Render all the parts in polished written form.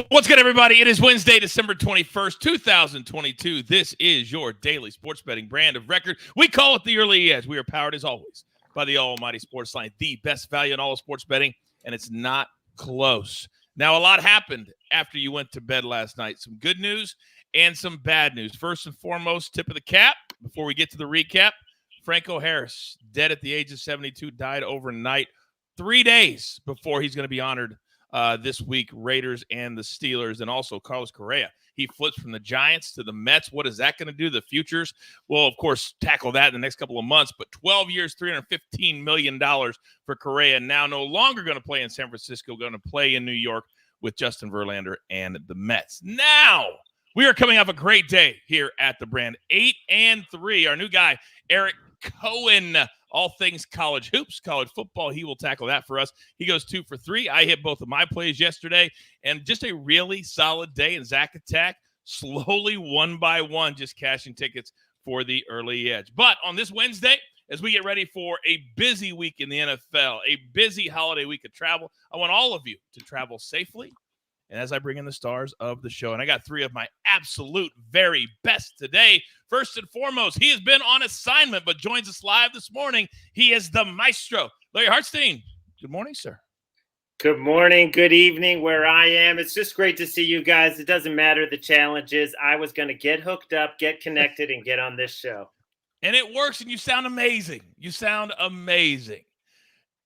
What's good, everybody? It is Wednesday, December 21st, 2022. This is your daily sports betting brand of record. We call it the Early Edge. We are powered, as always, by the almighty SportsLine, the best value in all of sports betting, and it's not close. Now, a lot happened after you went to bed last night. Some good news and some bad news. First and foremost, tip of the cap, before we get to the recap, Franco Harris, dead at the age of 72, died overnight, 3 days before he's going to be honored this week, Raiders and the Steelers, and also Carlos Correa. He flips from the Giants to the Mets. What is that going to do to the futures? We'll, of course, tackle that in the next couple of months, but 12 years, $315 million for Correa, now no longer going to play in San Francisco, going to play in New York with Justin Verlander and the Mets. Now, we are coming off a great day here at the brand. 8-3. Our new guy, Eric Cohen, all things college hoops, college football. He will tackle that for us. He goes 2 for 3. I hit both of my plays yesterday, and just a really solid day in Zach Attack, slowly one by one, just cashing tickets for the Early Edge. But on this Wednesday, as we get ready for a busy week in the NFL, a busy holiday week of travel, I want all of you to travel safely. And as I bring in the stars of the show, and I got 3 of my absolute very best today. First and foremost, he has been on assignment, but joins us live this morning. He is the maestro, Larry Hartstein. Good morning, sir. Good morning, good evening, where I am. It's just great to see you guys. It doesn't matter the challenges. I was going to get hooked up, get connected, and get on this show. And it works, and you sound amazing. You sound amazing.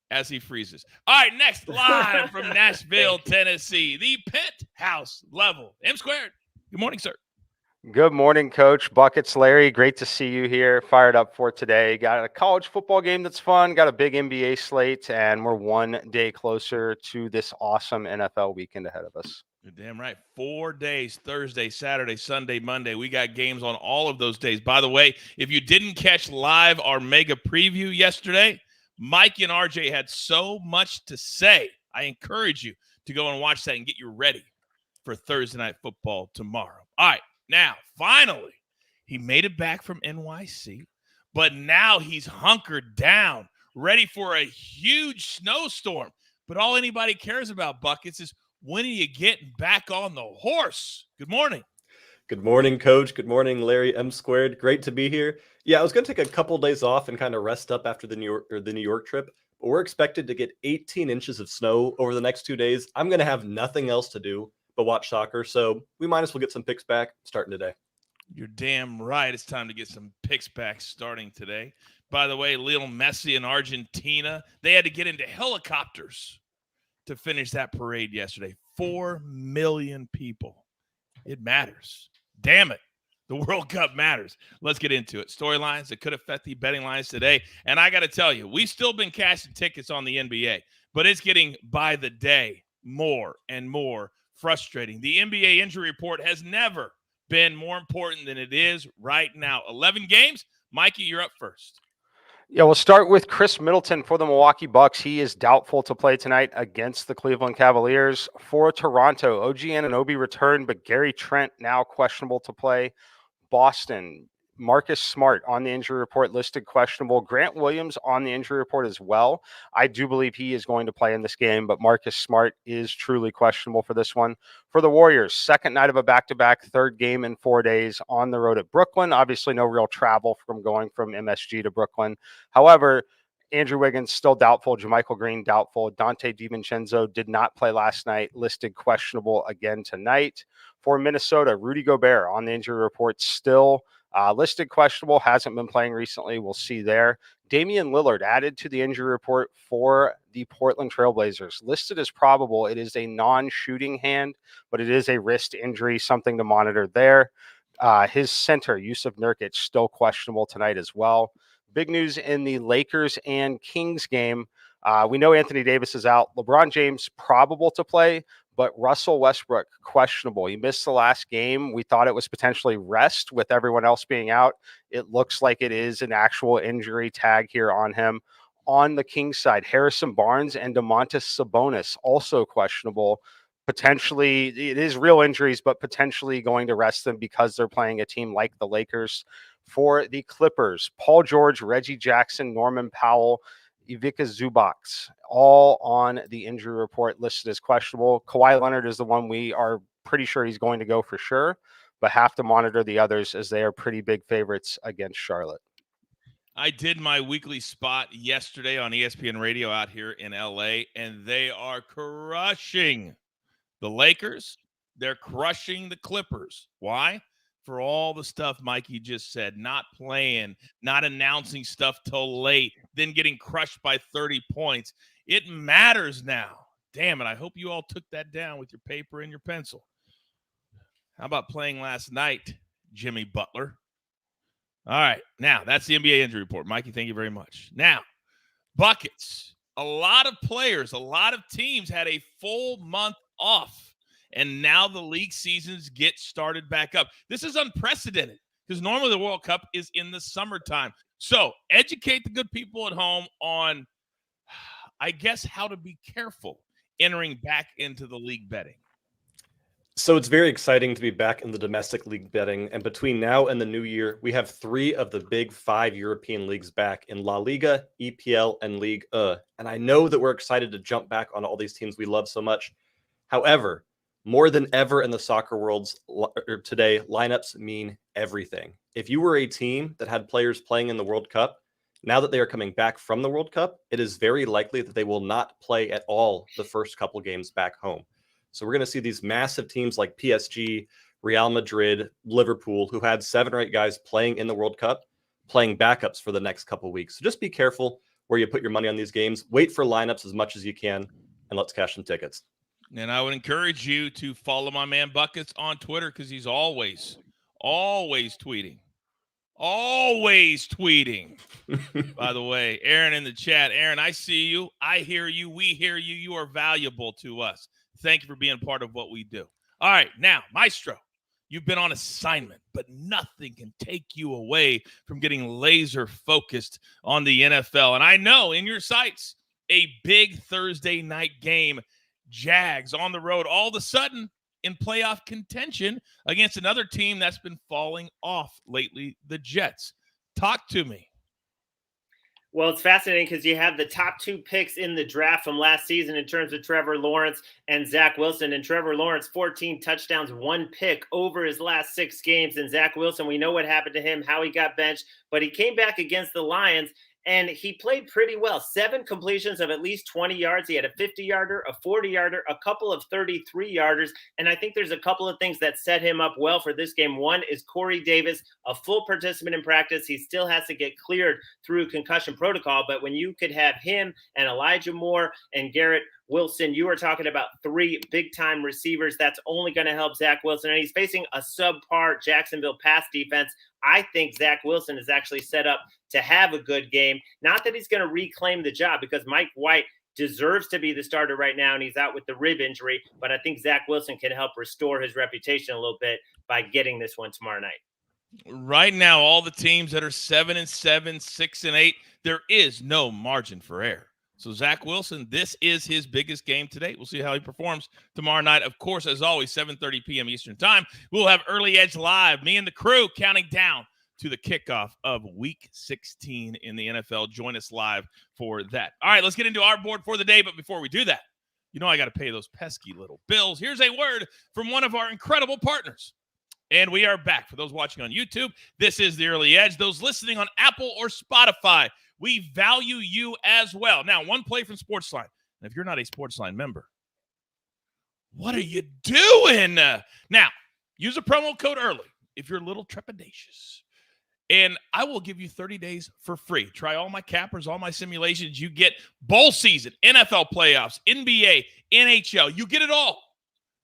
As he freezes. All right, next, live from Nashville, Tennessee, the penthouse level. M Squared. Good morning, sir. Good morning, Coach. Buckets, Larry. Great to see you here. Fired up for today. Got a college football game that's fun. Got a big NBA slate, and we're one day closer to this awesome NFL weekend ahead of us. You're damn right. 4 days, Thursday, Saturday, Sunday, Monday. We got games on all of those days. By the way, if you didn't catch live our mega preview yesterday, Mike and RJ had so much to say. I encourage you to go and watch that and get you ready for Thursday Night Football tomorrow. All right, now, finally, he made it back from NYC, but now he's hunkered down, ready for a huge snowstorm. But all anybody cares about, Buckets, is when are you getting back on the horse? Good morning. Good morning, Coach. Good morning, Larry M Squared. Great to be here. Yeah, I was going to take a couple days off and kind of rest up after the New York trip, but we're expected to get 18 inches of snow over the next 2 days. I'm going to have nothing else to do but watch soccer, so we might as well get some picks back starting today. You're damn right. It's time to get some picks back starting today. By the way, Lionel Messi in Argentina, they had to get into helicopters to finish that parade yesterday. 4 million people. It matters. Damn it. The World Cup matters. Let's get into it. Storylines that could affect the betting lines today. And I got to tell you, we've still been cashing tickets on the NBA, but it's getting by the day more and more frustrating. The NBA injury report has never been more important than it is right now. 11 games. Mikey, you're up first. Yeah, we'll start with Chris Middleton for the Milwaukee Bucks. He is doubtful to play tonight against the Cleveland Cavaliers. For Toronto, OG Anunoby returned, but Gary Trent now questionable to play. Boston, Marcus Smart on the injury report listed questionable. Grant Williams on the injury report as well. I do believe he is going to play in this game, but Marcus Smart is truly questionable for this one. For the Warriors, second night of a back-to-back, third game in 4 days on the road at Brooklyn. Obviously, no real travel from going from MSG to Brooklyn. However, Andrew Wiggins still doubtful. JaMychal Green doubtful. Dante DiVincenzo did not play last night, listed questionable again tonight. For Minnesota, Rudy Gobert on the injury report still listed questionable, hasn't been playing recently. We'll see there. Damian Lillard added to the injury report for the Portland Trailblazers. Listed as probable. It is a non-shooting hand, but it is a wrist injury, something to monitor there. His center, Yusuf Nurkic, still questionable tonight as well. Big news in the Lakers and Kings game. We know Anthony Davis is out. LeBron James probable to play, but Russell Westbrook questionable. He missed the last game. We thought it was potentially rest with everyone else being out. It looks like it is an actual injury tag here on him. On the Kings side, Harrison Barnes and Domantas Sabonis also questionable. Potentially, it is real injuries, but potentially going to rest them because they're playing a team like the Lakers. For the Clippers, Paul George, Reggie Jackson, Norman Powell. Ivica Zubac, all on the injury report listed as questionable. Kawhi Leonard is the one we are pretty sure he's going to go for sure, but have to monitor the others as they are pretty big favorites against Charlotte. I did my weekly spot yesterday on ESPN Radio out here in LA, and they are crushing the Lakers. They're crushing the Clippers. Why? For all the stuff Mikey just said, not playing, not announcing stuff till late, then getting crushed by 30 points. It matters now. Damn it, I hope you all took that down with your paper and your pencil. How about playing last night, Jimmy Butler? All right, now that's the NBA injury report. Mikey, thank you very much. Now, buckets. A lot of players, a lot of teams had a full month off, and now the league seasons get started back up. This is unprecedented because normally the World Cup is in the summertime. So educate the good people at home on, I guess, how to be careful entering back into the league betting. So it's very exciting to be back in the domestic league betting. And between now and the new year, we have 3 of the big 5 European leagues back in La Liga, EPL, and Ligue 1. And I know that we're excited to jump back on all these teams we love so much. However, more than ever in the soccer worlds today, lineups mean everything. If you were a team that had players playing in the World Cup, now that they are coming back from the World Cup, it is very likely that they will not play at all the first couple games back home. So we're going to see these massive teams like PSG, Real Madrid, Liverpool, who had 7 or 8 guys playing in the World Cup, playing backups for the next couple weeks. So just be careful where you put your money on these games. Wait for lineups as much as you can, and let's cash some tickets. And I would encourage you to follow my man Buckets on Twitter because he's always tweeting. Always tweeting. By the way, Aaron in the chat. Aaron, I see you. I hear you. We hear you. You are valuable to us. Thank you for being part of what we do. All right, now, Maestro, you've been on assignment, but nothing can take you away from getting laser focused on the NFL. And I know in your sights, a big Thursday night game, Jags on the road, all of a sudden in playoff contention against another team that's been falling off lately, the Jets. Talk to me. Well, it's fascinating because you have the top 2 picks in the draft from last season in terms of Trevor Lawrence and Zach Wilson. And Trevor Lawrence, 14 touchdowns, 1 pick over his last 6 games. And Zach Wilson, we know what happened to him, how he got benched, but he came back against the Lions and he played pretty well. 7 completions of at least 20 yards. He had a 50-yarder, a 40-yarder, a couple of 33-yarders. And I think there's a couple of things that set him up well for this game. One is Corey Davis, a full participant in practice. He still has to get cleared through concussion protocol. But when you could have him and Elijah Moore and Garrett Wilson, you are talking about 3 big-time receivers. That's only going to help Zach Wilson. And he's facing a subpar Jacksonville pass defense. I think Zach Wilson is actually set up to have a good game. Not that he's going to reclaim the job because Mike White deserves to be the starter right now, and he's out with the rib injury. But I think Zach Wilson can help restore his reputation a little bit by getting this one tomorrow night. Right now, all the teams that are 7-7, 6-8, there is no margin for error. So Zach Wilson, this is his biggest game to date. We'll see how he performs tomorrow night. Of course, as always, 7:30 p.m. Eastern time. We'll have Early Edge Live, me and the crew counting down to the kickoff of Week 16 in the NFL. Join us live for that. All right, let's get into our board for the day. But before we do that, you know I got to pay those pesky little bills. Here's a word from one of our incredible partners. And we are back. For those watching on YouTube, this is the Early Edge. Those listening on Apple or Spotify, we value you as well. Now, one play from SportsLine. And if you're not a SportsLine member, what are you doing? Now, use a promo code EARLY if you're a little trepidatious. And I will give you 30 days for free. Try all my cappers, all my simulations. You get bowl season, NFL playoffs, NBA, NHL. You get it all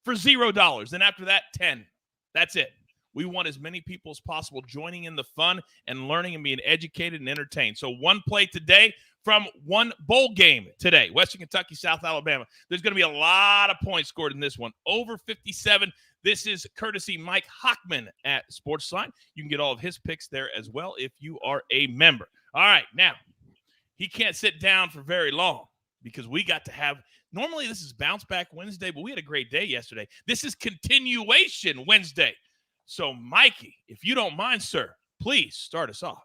for $0. Then after that, 10. That's it. We want as many people as possible joining in the fun and learning and being educated and entertained. So one play today from one bowl game today, Western Kentucky, South Alabama. There's going to be a lot of points scored in this one. Over 57. This is courtesy Mike Hochman at SportsLine. You can get all of his picks there as well if you are a member. All right, now, he can't sit down for very long because we got to have – normally this is Bounce Back Wednesday, but we had a great day yesterday. This is Continuation Wednesday. So, Mikey, if you don't mind, sir, please start us off.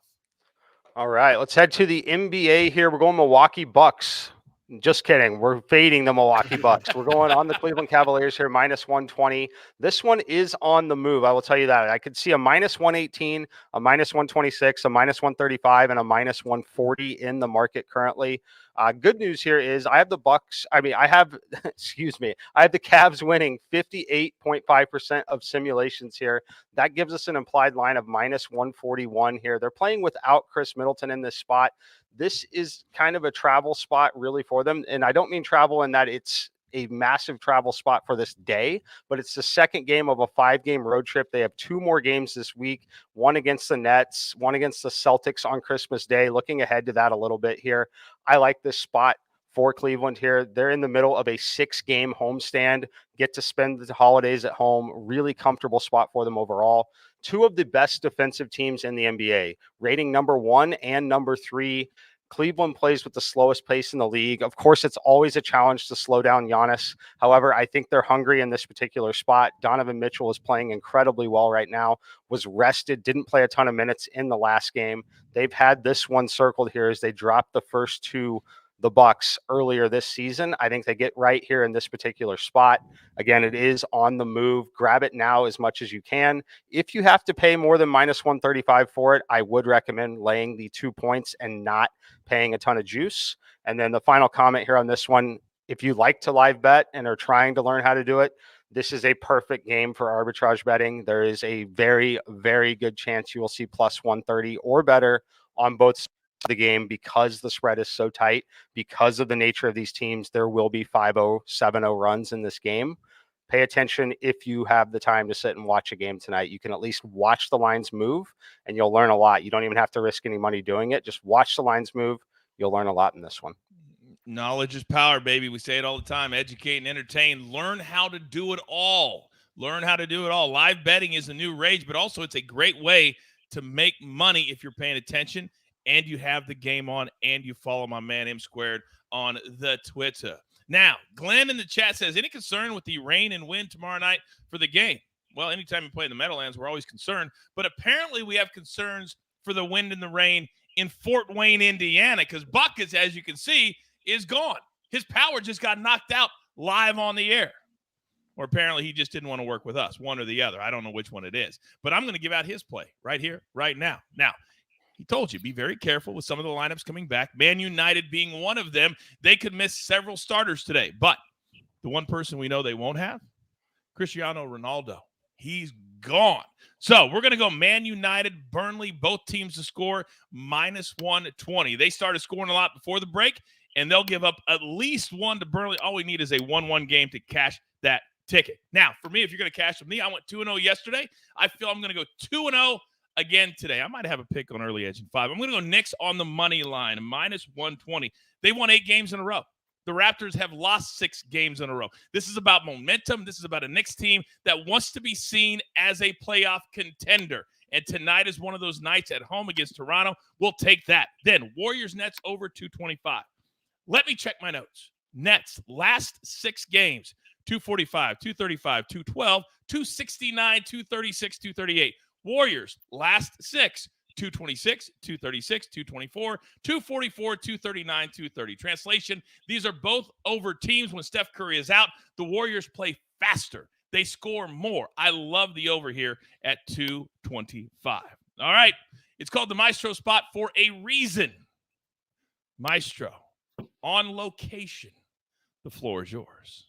All right, let's head to the NBA here. We're going Milwaukee Bucks. Just kidding. We're fading the Milwaukee Bucks. We're going on the Cleveland Cavaliers here, -120. This one is on the move. I will tell you that. I could see a -118, a -126, a -135, and a -140 in the market currently. Good news here is I have the Bucks. I have, excuse me, I have the Cavs winning 58.5% of simulations here. That gives us an implied line of -141 here. They're playing without Chris Middleton in this spot. This is kind of a travel spot really for them. And I don't mean travel in that it's a massive travel spot for this day, but it's the second game of a 5-game road trip. They have 2 more games this week, one against the Nets, one against the Celtics on Christmas Day. Looking ahead to that a little bit here. I like this spot for Cleveland here. They're in the middle of a 6-game homestand, get to spend the holidays at home. Really comfortable spot for them overall. 2 of the best defensive teams in the NBA, rating number 1 and number 3. Cleveland plays with the slowest pace in the league. Of course, it's always a challenge to slow down Giannis. However, I think they're hungry in this particular spot. Donovan Mitchell is playing incredibly well right now, was rested, didn't play a ton of minutes in the last game. They've had this one circled here as they dropped the first 2 the Bucks earlier this season. I think they get right here in this particular spot. Again, it is on the move. Grab it now as much as you can. If you have to pay more than -135 for it, I would recommend laying the 2 points and not paying a ton of juice. And then the final comment here on this one, if you like to live bet and are trying to learn how to do it, this is a perfect game for arbitrage betting. There is a very, very good chance you will see +130 or better on both sides of the game because the spread is so tight. Because of the nature of these teams, there will be 5-0, 7-0 runs in this game. Pay attention if you have the time to sit and watch a game tonight. You can at least watch the lines move, and you'll learn a lot. You don't even have to risk any money doing it. Just watch the lines move. You'll learn a lot in this one. Knowledge is power, baby. We say it all the time. Educate and entertain. Learn how to do it all. Learn how to do it all. Live betting is a new rage, but also it's a great way to make money if you're paying attention and you have the game on and you follow my man M Squared on the Twitter. Now, Glenn in the chat says, any concern with the rain and wind tomorrow night for the game? Well, anytime you play in the Meadowlands, we're always concerned. But apparently we have concerns for the wind and the rain in Fort Wayne, Indiana, because Buckets, as you can see, is gone. His power just got knocked out live on the air. Or apparently he just didn't want to work with us, one or the other. I don't know which one it is. But I'm going to give out his play right here, right now. Now, he told you, be very careful with some of the lineups coming back. Man United being one of them. They could miss several starters today. But the one person we know they won't have, Cristiano Ronaldo. He's gone. So we're going to go Man United, Burnley, both teams to score -120. They started scoring a lot before the break, and they'll give up at least 1 to Burnley. All we need is a 1-1 game to cash that ticket. Now, for me, if you're going to cash with me, I went 2-0 yesterday. I feel I'm going to go 2-0 again today. I might have a pick on early edge in 5. I'm going to go Knicks on the money line, -120. They won 8 games in a row. The Raptors have lost 6 games in a row. This is about momentum. This is about a Knicks team that wants to be seen as a playoff contender. And tonight is one of those nights at home against Toronto. We'll take that. Then Warriors Nets over 225. Let me check my notes. Nets last 6 games, 245, 235, 212, 269, 236, 238. Warriors last 6, 226, 236, 224, 244, 239, 230. Translation, these are both over teams when Steph Curry is out. The Warriors play faster. They score more. I love the over here at 225. All right. It's called the Maestro spot for a reason. Maestro, on location. The floor is yours.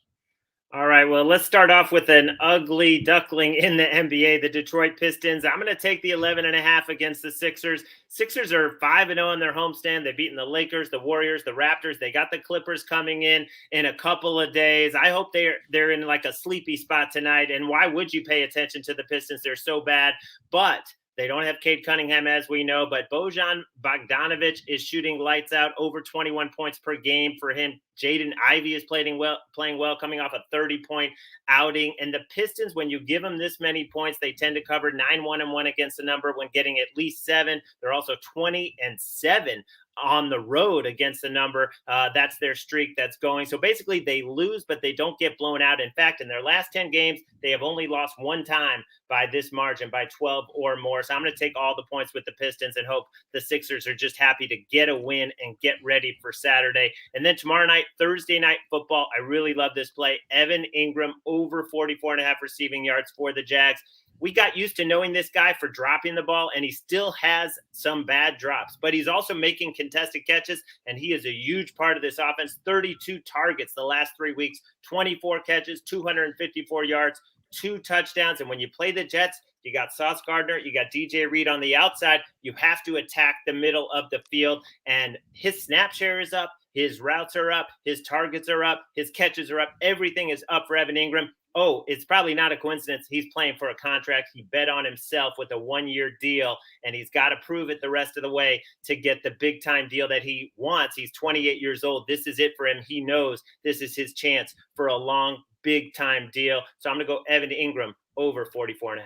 All right, well, let's start off with an ugly duckling in the NBA, the Detroit Pistons. I'm going to take the 11.5 against the Sixers. Sixers are 5-0 in their homestand. They've beaten the Lakers, the Warriors, the Raptors. They got the Clippers coming in a couple of days. I hope they're in like a sleepy spot tonight. And why would you pay attention to the Pistons? They're so bad. But they don't have Cade Cunningham, as we know, but Bojan Bogdanovic is shooting lights out, over 21 points per game for him Jaden Ivey is playing well, coming off a 30-point outing. And the Pistons, when you give them this many points, they tend to cover 9-1-1 against the number when getting at least 7. They're also 20-7 on the road against the number. That's their streak that's going. So basically they lose, but they don't get blown out. In fact, in their last 10 games, they have only lost one time by this margin, by 12 or more. So I'm going to take all the points with the Pistons and hope the Sixers are just happy to get a win and get ready for Saturday. And then tomorrow night, Thursday night football. I really love this play. Evan Ingram over 44.5 receiving yards for the Jags. We got used to knowing this guy for dropping the ball, and he still has some bad drops, but he's also making contested catches, and he is a huge part of this offense. 32 targets the last 3 weeks, 24 catches, 254 yards, 2 touchdowns. And when you play the Jets, you got Sauce Gardner, you got DJ Reed on the outside. You have to attack the middle of the field, and his snap share is up. His routes are up. His targets are up. His catches are up. Everything is up for Evan Ingram. Oh, it's probably not a coincidence. He's playing for a contract. He bet on himself with a 1-year deal, and he's got to prove it the rest of the way to get the big-time deal that he wants. He's 28 years old. This is it for him. He knows this is his chance for a long, big-time deal. So I'm going to go Evan Ingram over 44.5.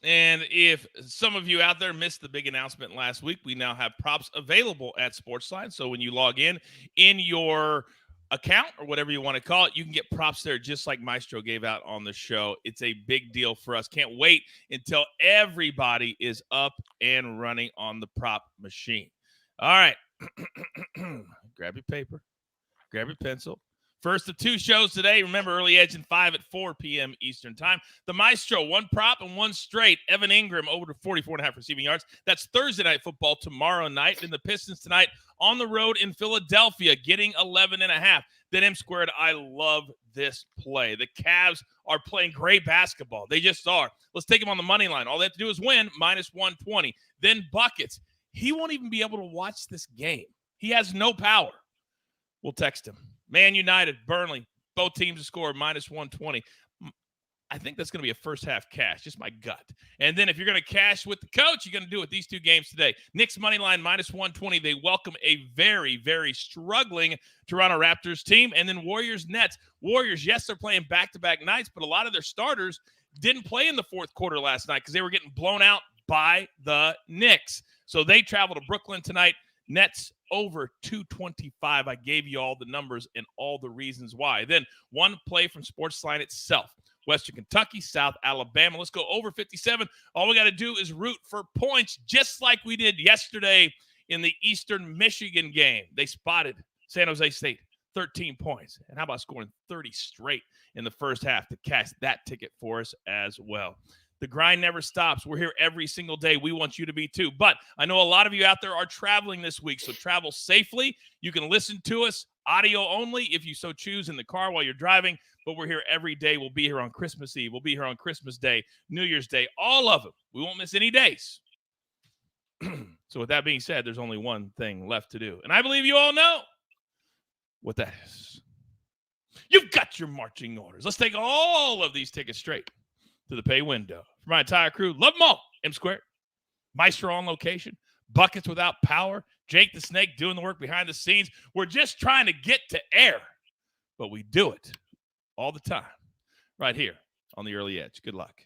And if some of you out there missed the big announcement last week, we now have props available at SportsLine. So when you log in your account or whatever you want to call it, you can get props there just like Maestro gave out on the show. It's a big deal for us. Can't wait until everybody is up and running on the prop machine. All right. Grab your paper. Grab your pencil. First of 2 shows today. Remember, Early Edge and 5 at 4 p.m. Eastern time. The Maestro, 1 prop and 1 straight. Evan Ingram over to 44.5 receiving yards. That's Thursday night football tomorrow night. And the Pistons tonight on the road in Philadelphia, getting 11.5. Then M squared, I love this play. The Cavs are playing great basketball. They just are. Let's take them on the money line. All they have to do is win, minus 120. Then buckets. He won't even be able to watch this game. He has no power. We'll text him. Man United, Burnley, both teams to score minus 120. I think that's going to be a first half cash, just my gut. And then if you're going to cash with the coach, you're going to do it with these 2 games today. Knicks money line minus 120. They welcome a very, very struggling Toronto Raptors team. And then Warriors Nets. Warriors, yes, they're playing back-to-back nights, but a lot of their starters didn't play in the fourth quarter last night because they were getting blown out by the Knicks. So they travel to Brooklyn tonight. Nets over 225. I gave you all the numbers and all the reasons why. Then 1 play from SportsLine itself. Western Kentucky, South Alabama. Let's go over 57. All we got to do is root for points, just like we did yesterday in the Eastern Michigan game. They spotted San Jose State, 13 points. And how about scoring 30 straight in the first half to cash that ticket for us as well? The grind never stops. We're here every single day. We want you to be too. But I know a lot of you out there are traveling this week, so travel safely. You can listen to us audio only if you so choose in the car while you're driving. But we're here every day. We'll be here on Christmas Eve. We'll be here on Christmas Day, New Year's Day, all of them. We won't miss any days. So with that being said, there's only one thing left to do. And I believe you all know what that is. You've got your marching orders. Let's take all of these tickets straight to the pay window. For my entire crew, love them all. M Squared, Maestro on location, buckets without power, Jake the Snake doing the work behind the scenes. We're just trying to get to air, but we do it all the time right here on the Early Edge. Good luck.